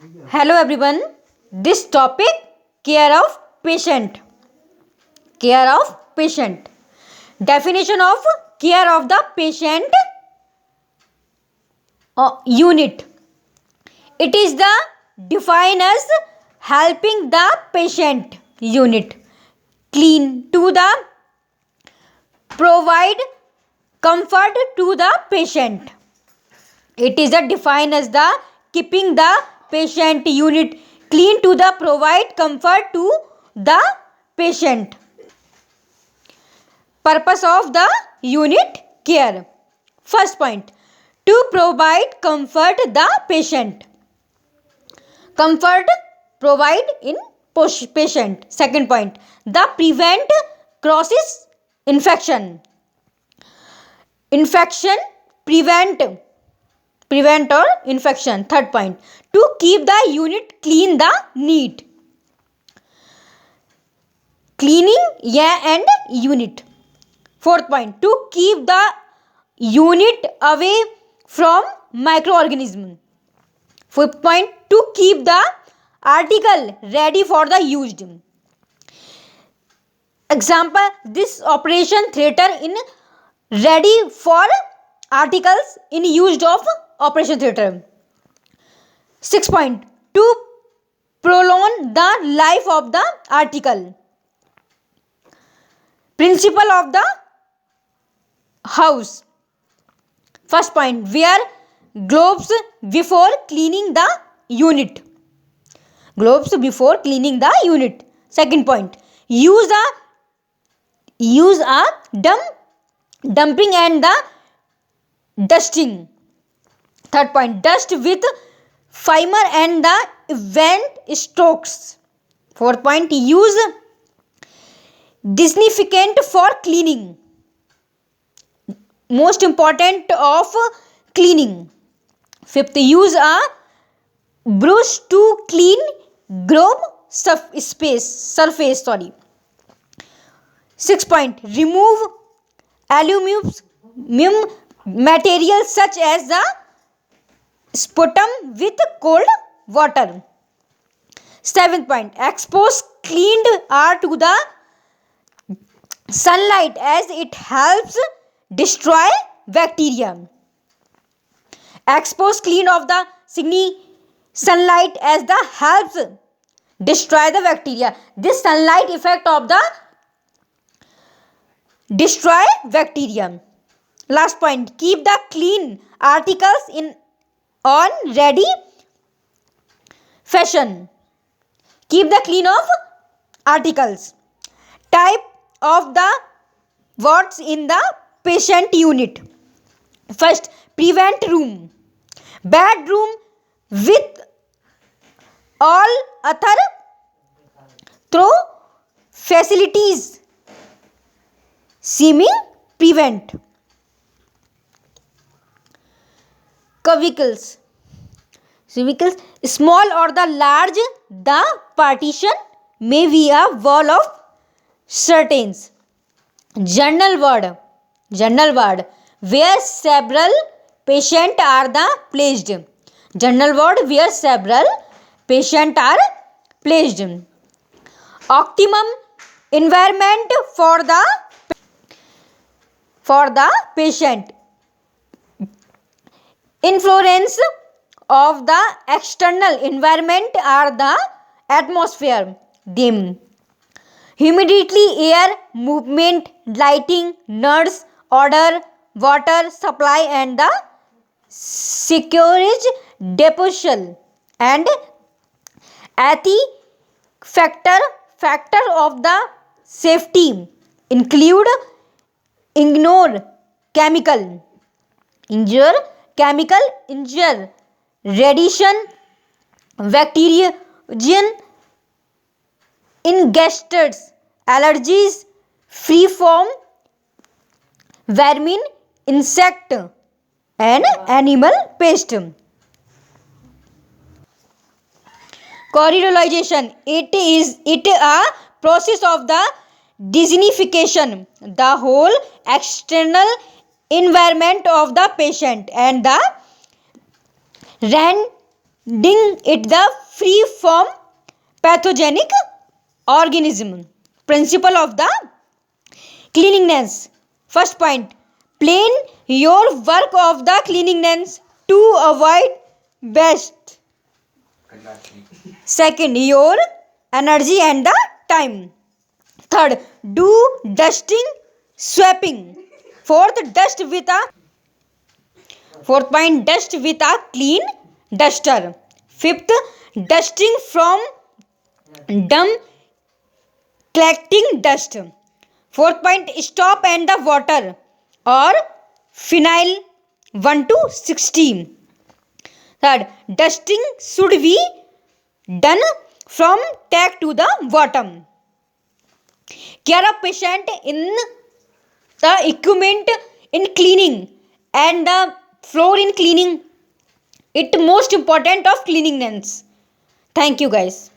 Hello everyone. This topic, care of patient. Care of patient. Definition of care of the patient unit. It is the defined as helping the patient unit clean to the provide comfort to the patient. It is the defined as the keeping the patient unit clean to the provide comfort to the patient. Purpose of the unit care. First point, to provide comfort the patient. Comfort provide in patient. Second point, the prevent crosses infection. Infection prevent or infection. Third point, to keep the unit clean the neat. Cleaning and unit. Fourth point, to keep the unit away from microorganism. Fifth point, to keep the article ready for the used. Example, this operation theater in ready for articles in used of operation theater. Sixth point, to prolong the life of the article. Principle of the house. First point, wear gloves before cleaning the unit. Gloves before cleaning the unit. Second point, use a dumping and the dusting. Third point, dust with primer and the event strokes. Fourth point, use disinfectant for cleaning. Most important of cleaning. Fifth, use a brush to clean grob surface. Sixth point, remove aluminum materials such as the sputum with cold water. Seventh point, expose cleaned air to the sunlight as it helps destroy bacteria. Expose clean of the sunlight as the helps destroy the bacteria. This sunlight effect of the destroy bacteria. Last point, keep the clean articles in on ready fashion. Keep the clean of articles. Type of the wards in the patient unit. First, prevent room. Bedroom with all other through facilities seeming prevent. Cubicles. Small or the large, the partition may be a wall of curtains. General ward, where several patients are the placed. General ward where several patients are placed. Optimum environment for the patient. Influence of the external environment are the atmosphere, dim, humidity, air, movement, lighting, nurse, odor, water supply, and the security deposition. And factor of the safety include injure chemical, radiation, bacterigen, ingesters, allergies, free from vermin, insect, and animal pest. Coriolisation. It a process of the designification the whole external environment of the patient and the it the free from pathogenic organism. Principle of the cleanliness. First point, plan your work of the cleanliness to avoid waste. Second, your energy and the time. Third, do dusting, sweeping. Fourth point, dust with a clean duster. Fifth, dusting from dump, collecting dust. Fourth point, stop and the water or phenyl 1 to 16. Third, dusting should be done from top to the bottom. Care of patient in the equipment in cleaning and the floor in cleaning. It most important of cleanliness. Thank you guys.